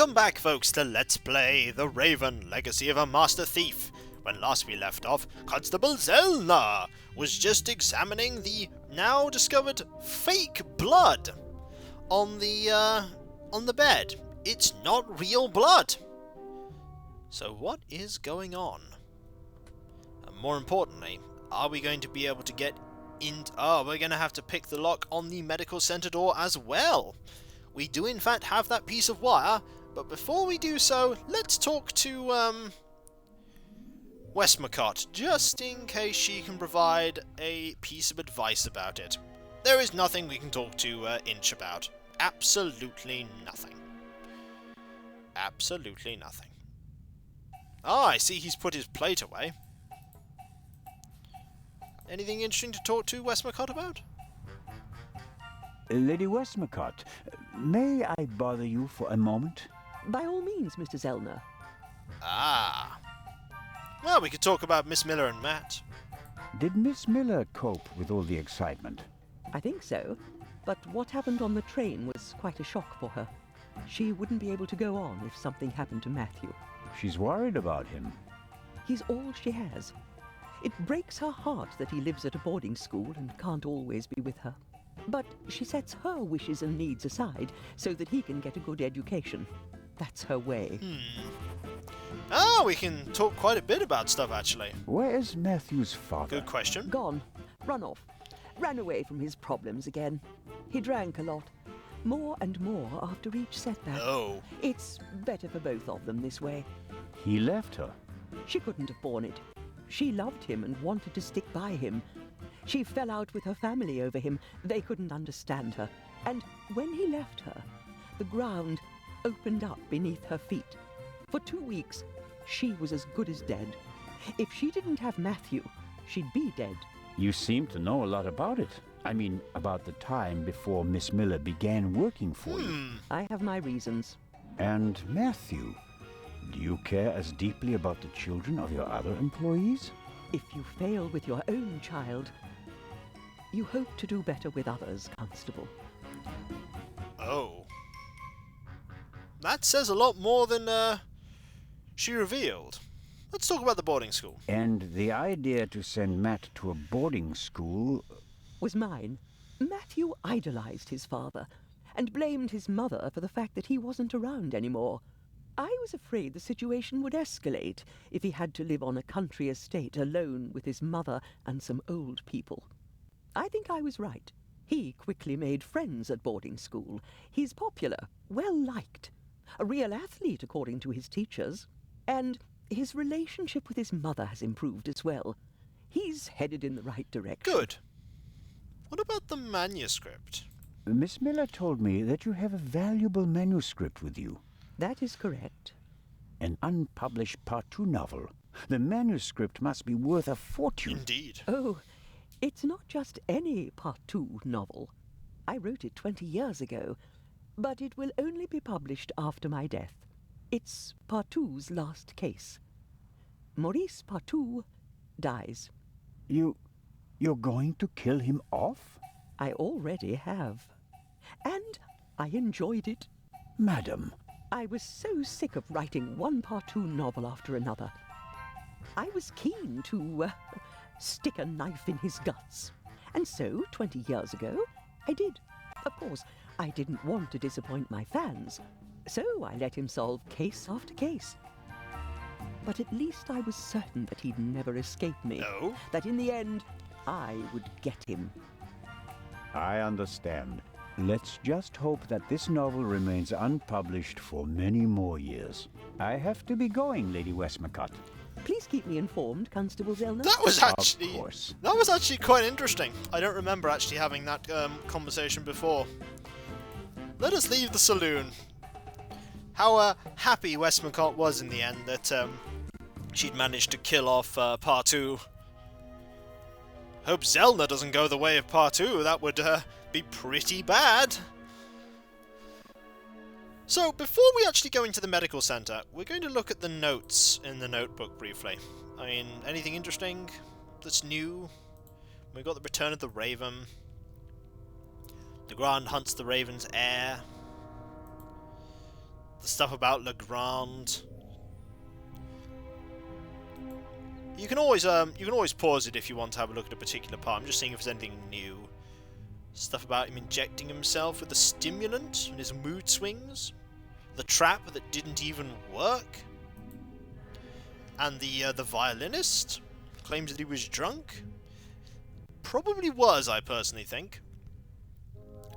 Welcome back, folks, to Let's Play The Raven, Legacy of a Master Thief. When last we left off, Constable Zellner was just examining the now discovered fake blood on the bed. It's not real blood. So what is going on? And more importantly, are we going to be able to get in? Oh, we're going to have to pick the lock on the medical center door as well. We do in fact have that piece of wire, but before we do so, let's talk to Westmcot, just in case she can provide a piece of advice about it. There is nothing we can talk to Inch about. Absolutely nothing. Absolutely nothing. Ah, I see he's put his plate away. Anything interesting to talk to Westmcot about? Lady Westmcot, may I bother you for a moment? By all means, Mr. Zellner. Ah. Well, we could talk about Miss Miller and Matt. Did Miss Miller cope with all the excitement? I think so. But what happened on the train was quite a shock for her. She wouldn't be able to go on if something happened to Matthew. She's worried about him. He's all she has. It breaks her heart that he lives at a boarding school and can't always be with her. But she sets her wishes and needs aside so that he can get a good education. That's her way. Ah, we can talk quite a bit about stuff, actually. Where is Matthew's father? Good question. Gone. Run off. Ran away from his problems again. He drank a lot. More and more after each setback. Oh. It's better for both of them this way. He left her. She couldn't have borne it. She loved him and wanted to stick by him. She fell out with her family over him. They couldn't understand her. And when he left her, the ground opened up beneath her feet. For 2 weeks, she was as good as dead. If she didn't have Matthew, she'd be dead. You seem to know a lot about it. I mean, about the time before Miss Miller began working for you. I have my reasons. And Matthew, do you care as deeply about the children of your other employees? If you fail with your own child, you hope to do better with others, Constable. Oh. That says a lot more than she revealed. Let's talk about the boarding school. And the idea to send Matt to a boarding school Was mine. Matthew idolized his father and blamed his mother for the fact that he wasn't around anymore. I was afraid the situation would escalate if he had to live on a country estate alone with his mother and some old people. I think I was right. He quickly made friends at boarding school. He's popular, well-liked, a real athlete according to his teachers. And his relationship with his mother has improved as well. He's headed in the right direction. Good. What about the manuscript? Miss Miller told me that you have a valuable manuscript with you. That is correct. An unpublished Part 2 novel. The manuscript must be worth a fortune. Indeed. Oh, it's not just any Part 2 novel. I wrote it 20 years ago, but it will only be published after my death. It's Part 2's last case. Maurice Part 2 dies. You're going to kill him off? I already have. And I enjoyed it. Madam. I was so sick of writing one Part 2 novel after another. I was keen to stick a knife in his guts. And so, 20 years ago, I did. Of course, I didn't want to disappoint my fans, so I let him solve case after case. But at least I was certain that he'd never escape me. No. That in the end, I would get him. I understand. Let's just hope that this novel remains unpublished for many more years. I have to be going, Lady Westmcot. Please keep me informed, Constable Zellner. That was actually... Of course. That was actually quite interesting. I don't remember actually having that conversation before. Let us leave the saloon. How happy Westmcot was in the end that she'd managed to kill off Part 2. Hope Zellner doesn't go the way of Part 2. That would be pretty bad. So, before we actually go into the medical centre, we're going to look at the notes in the notebook briefly. I mean, anything interesting that's new? We've got the return of the Raven. Legrand hunts the Raven's heir. The stuff about Legrand. You can always pause it if you want to have a look at a particular part. I'm just seeing if there's anything new. Stuff about him injecting himself with a stimulant and his mood swings. The trap that didn't even work. And the violinist claims that he was drunk. Probably was, I personally think.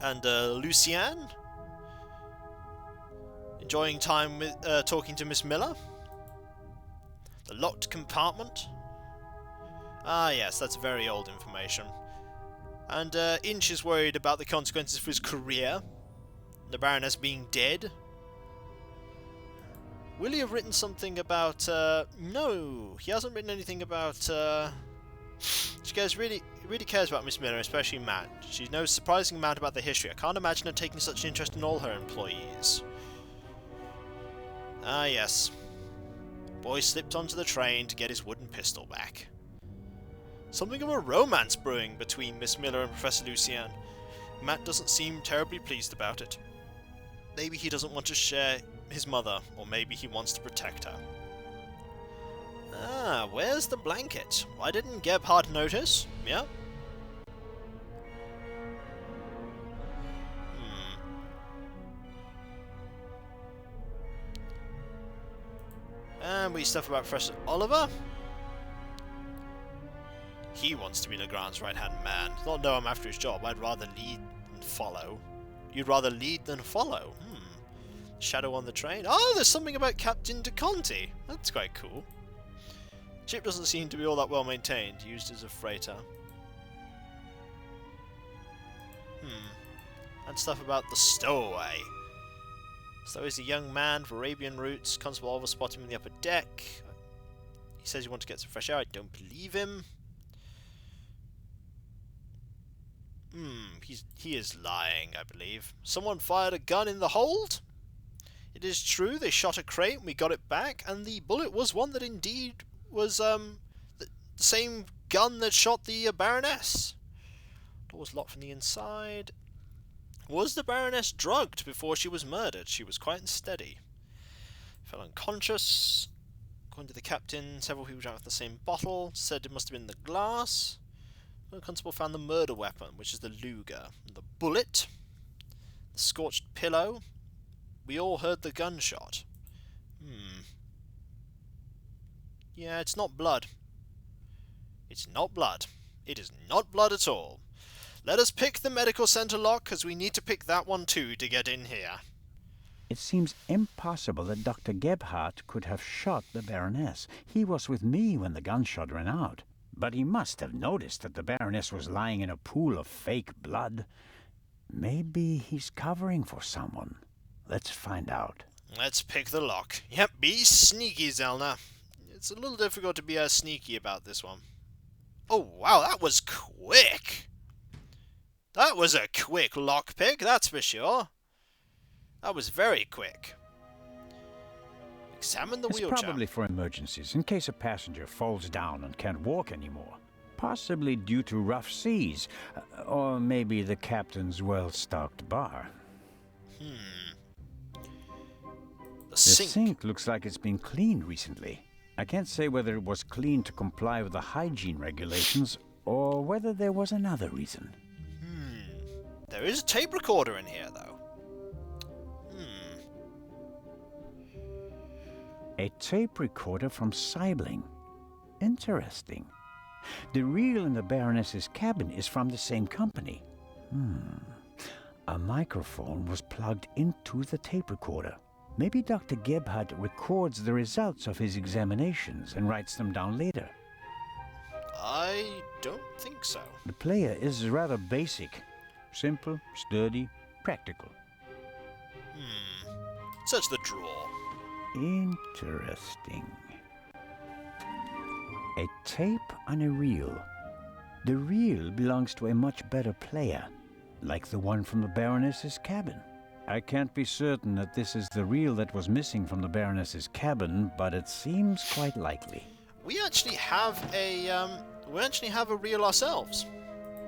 And Lucien enjoying time with talking to Miss Miller. The locked compartment. Ah, yes, that's very old information. And Inch is worried about the consequences for his career. The Baroness being dead. Will he have written something about... No, he hasn't written anything about... She really cares about Miss Miller, especially Matt. She knows a surprising amount about the history. I can't imagine her taking such an interest in all her employees. Ah, yes. Boy slipped onto the train to get his wooden pistol back. Something of a romance brewing between Miss Miller and Professor Lucien. Matt doesn't seem terribly pleased about it. Maybe he doesn't want to share his mother, or maybe he wants to protect her. Ah, where's the blanket? Why didn't Gebhardt notice? Yeah? And we stuff about Professor Oliver. He wants to be Legrand's right-hand man. Not know him after his job. I'd rather lead than follow. You'd rather lead than follow? Shadow on the train? Oh, there's something about Captain De Conti. That's quite cool. Ship doesn't seem to be all that well maintained, used as a freighter. And stuff about the stowaway. So he's a young man of Arabian roots. Constable Oliver spotted him in the upper deck. He says he wants to get some fresh air. I don't believe him. He is lying, I believe. Someone fired a gun in the hold? It is true, they shot a crate and we got it back, and the bullet was one that indeed was the same gun that shot the Baroness. Door was locked from the inside. Was the Baroness drugged before she was murdered? She was quite unsteady. Fell unconscious. According to the captain, several people drank the same bottle. Said it must have been the glass. The constable found the murder weapon, which is the Luger. The bullet. The scorched pillow. We all heard the gunshot. Yeah, it's not blood. It's not blood. It is not blood at all. Let us pick the medical center lock, because we need to pick that one too to get in here. It seems impossible that Dr. Gebhardt could have shot the Baroness. He was with me when the gunshot ran out. But he must have noticed that the Baroness was lying in a pool of fake blood. Maybe he's covering for someone. Let's find out. Let's pick the lock. Yep, be sneaky, Zellner. It's a little difficult to be as sneaky about this one. Oh, wow, that was quick. That was a quick lockpick, that's for sure. That was very quick. Examine the wheelchair. It's probably for emergencies, in case a passenger falls down and can't walk anymore. Possibly due to rough seas, or maybe the captain's well-stocked bar. The The sink. sink looks like it's been cleaned recently. I can't say whether it was cleaned to comply with the hygiene regulations, or whether there was another reason. There is a tape recorder in here, though. A tape recorder from Seibling. Interesting. The reel in the Baroness's cabin is from the same company. A microphone was plugged into the tape recorder. Maybe Dr. Gebhardt records the results of his examinations and writes them down later. I don't think so. The player is rather basic. Simple, sturdy, practical. Search the drawer. Interesting. A tape on a reel. The reel belongs to a much better player, like the one from the Baroness's cabin. I can't be certain that this is the reel that was missing from the Baroness's cabin, but it seems quite likely. We actually have a reel ourselves.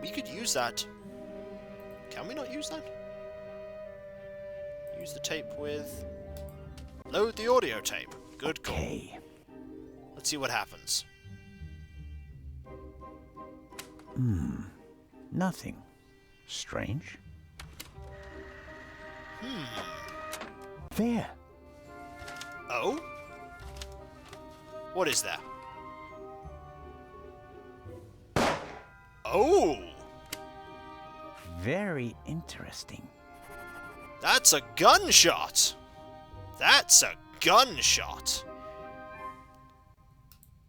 We could use that. Can we not use that? Use the tape with... Load the audio tape. Good call. Okay. Let's see what happens. Nothing. Strange. There. Oh? What is there? Oh! Very interesting. That's a gunshot! That's a gunshot!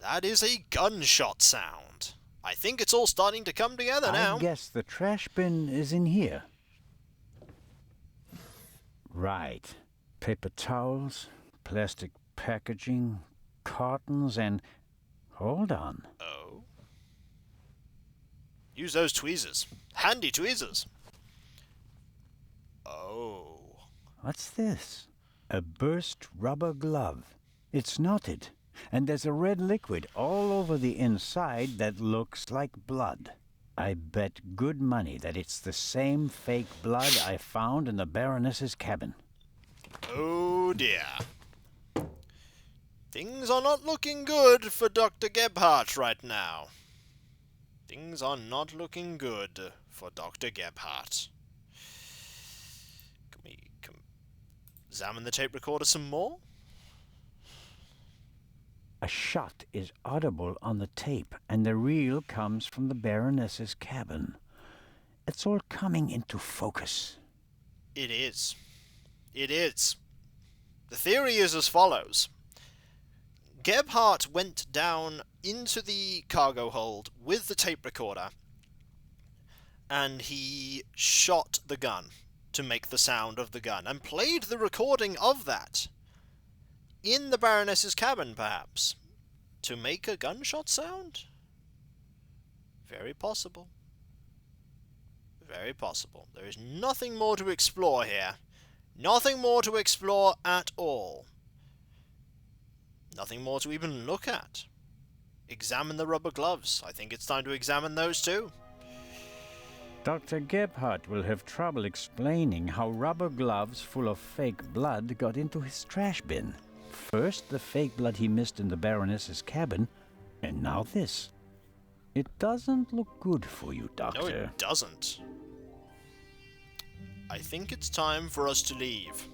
That is a gunshot sound. I think it's all starting to come together now. I guess the trash bin is in here. Right. Paper towels, plastic packaging, cartons, and... Hold on. Oh. Use those tweezers. Handy tweezers. Oh. What's this? A burst rubber glove. It's knotted, and there's a red liquid all over the inside that looks like blood. I bet good money that it's the same fake blood I found in the Baroness's cabin. Oh dear. Things are not looking good for Dr. Gebhardt right now. Things are not looking good for Dr. Gebhardt. Can we examine the tape recorder some more? A shot is audible on the tape, and the reel comes from the Baroness's cabin. It's all coming into focus. It is. It is. The theory is as follows. Gebhardt went down into the cargo hold with the tape recorder, and he shot the gun to make the sound of the gun, and played the recording of that in the Baroness's cabin, perhaps, to make a gunshot sound? Very possible. Very possible. There is nothing more to explore here. Nothing more to explore at all. Nothing more to even look at. Examine the rubber gloves. I think it's time to examine those too. Dr. Gebhardt will have trouble explaining how rubber gloves full of fake blood got into his trash bin. First, the fake blood he missed in the Baroness's cabin, and now this. It doesn't look good for you, Doctor. No, it doesn't. I think it's time for us to leave.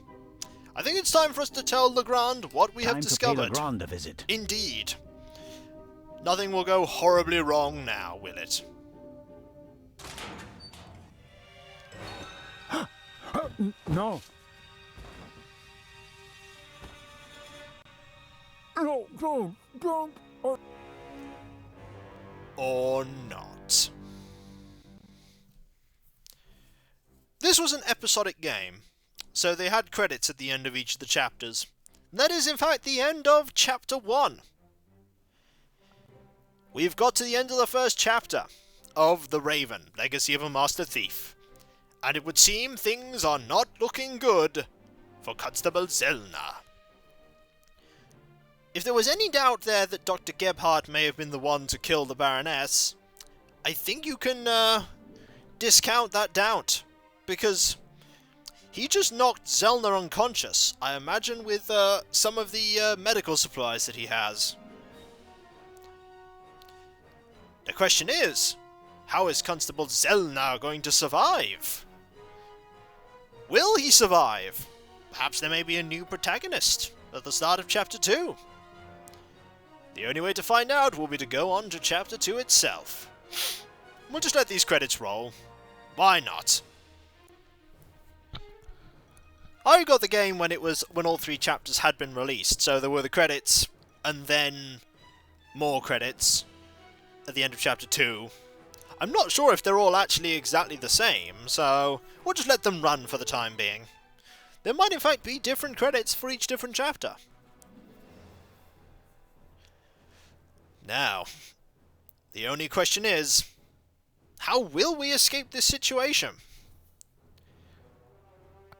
I think it's time for us to tell Legrand what we have discovered. Time to pay Legrand a visit. Indeed. Nothing will go horribly wrong now, will it? No. No, don't. Or not. This was an episodic game, so they had credits at the end of each of the chapters. That is, in fact, the end of Chapter 1. We've got to the end of the first chapter of The Raven, Legacy of a Master Thief. And it would seem things are not looking good for Constable Zellner. If there was any doubt there that Dr. Gebhardt may have been the one to kill the Baroness, I think you can discount that doubt, because he just knocked Zellner unconscious, I imagine with some of the medical supplies that he has. The question is, how is Constable Zellner going to survive? Will he survive? Perhaps there may be a new protagonist at the start of Chapter 2. The only way to find out will be to go on to Chapter 2 itself. We'll just let these credits roll. Why not? I got the game when all 3 chapters had been released, so there were the credits, and then more credits at the end of Chapter 2. I'm not sure if they're all actually exactly the same, so we'll just let them run for the time being. There might in fact be different credits for each different chapter. Now, the only question is, how will we escape this situation?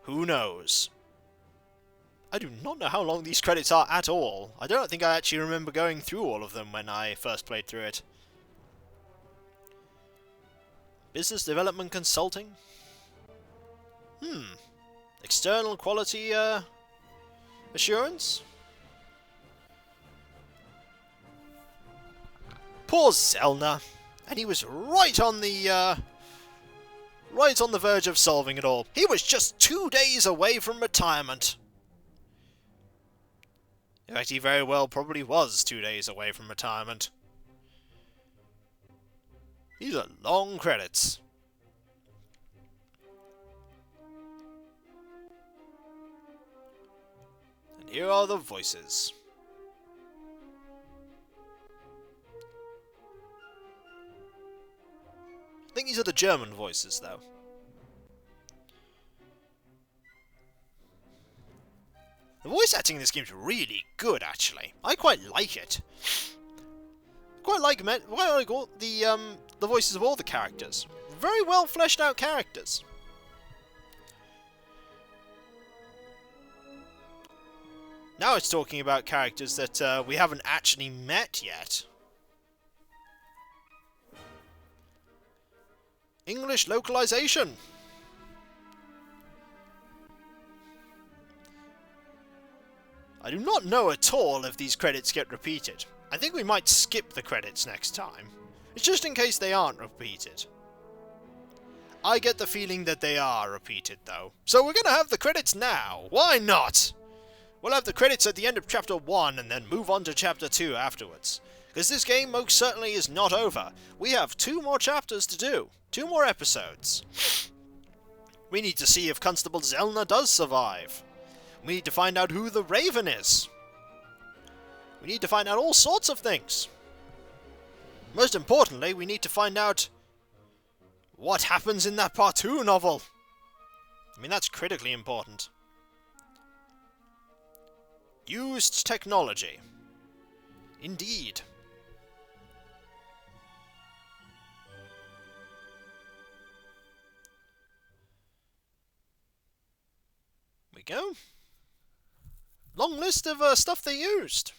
Who knows? I do not know how long these credits are at all. I don't think I actually remember going through all of them when I first played through it. Business development consulting? External quality assurance. Poor Zellner. And he was right on the verge of solving it all. He was just 2 days away from retirement. In fact, he very well probably was 2 days away from retirement. These are long credits. And here are the voices. I think these are the German voices, though. The voice acting in this game is really good, actually. I quite like it. Quite like all the voices of all the characters. Very well fleshed out characters. Now it's talking about characters that we haven't actually met yet. English localization. I do not know at all if these credits get repeated. I think we might skip the credits next time. It's just in case they aren't repeated. I get the feeling that they are repeated, though. So we're gonna have the credits now. Why not? We'll have the credits at the end of Chapter 1 and then move on to Chapter 2 afterwards. Because this game most certainly is not over. We have 2 more chapters to do. 2 more episodes. We need to see if Constable Zellner does survive. We need to find out who the Raven is. We need to find out all sorts of things. Most importantly, we need to find out what happens in that Part 2 novel. I mean, that's critically important. Used technology. Indeed. We go. Long list of stuff they used.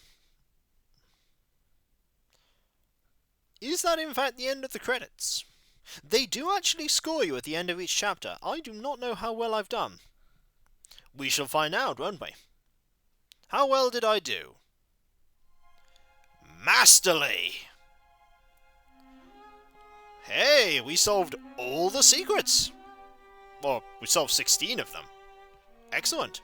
Is that in fact the end of the credits? They do actually score you at the end of each chapter. I do not know how well I've done. We shall find out, won't we? How well did I do? Masterly! Hey, we solved all the secrets! Well, we solved 16 of them. Excellent.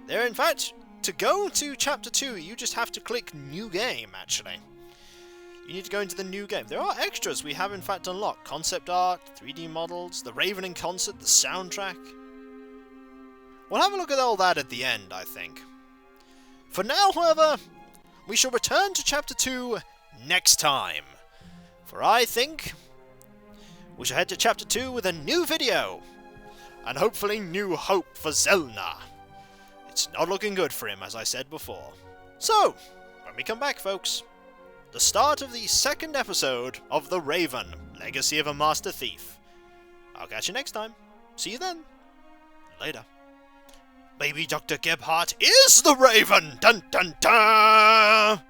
There, in fact, to go to Chapter 2, you just have to click New Game, actually. You need to go into the new game. There are extras we have, in fact, unlocked. Concept art, 3D models, the Raven in concert, the soundtrack. We'll have a look at all that at the end, I think. For now, however, we shall return to Chapter 2 next time. For I think we shall head to Chapter 2 with a new video. And hopefully new hope for Zellner. It's not looking good for him, as I said before. So, when we come back, folks, the start of the 2nd episode of The Raven, Legacy of a Master Thief. I'll catch you next time. See you then. Later. Baby Dr. Gebhardt is the Raven! Dun dun dun!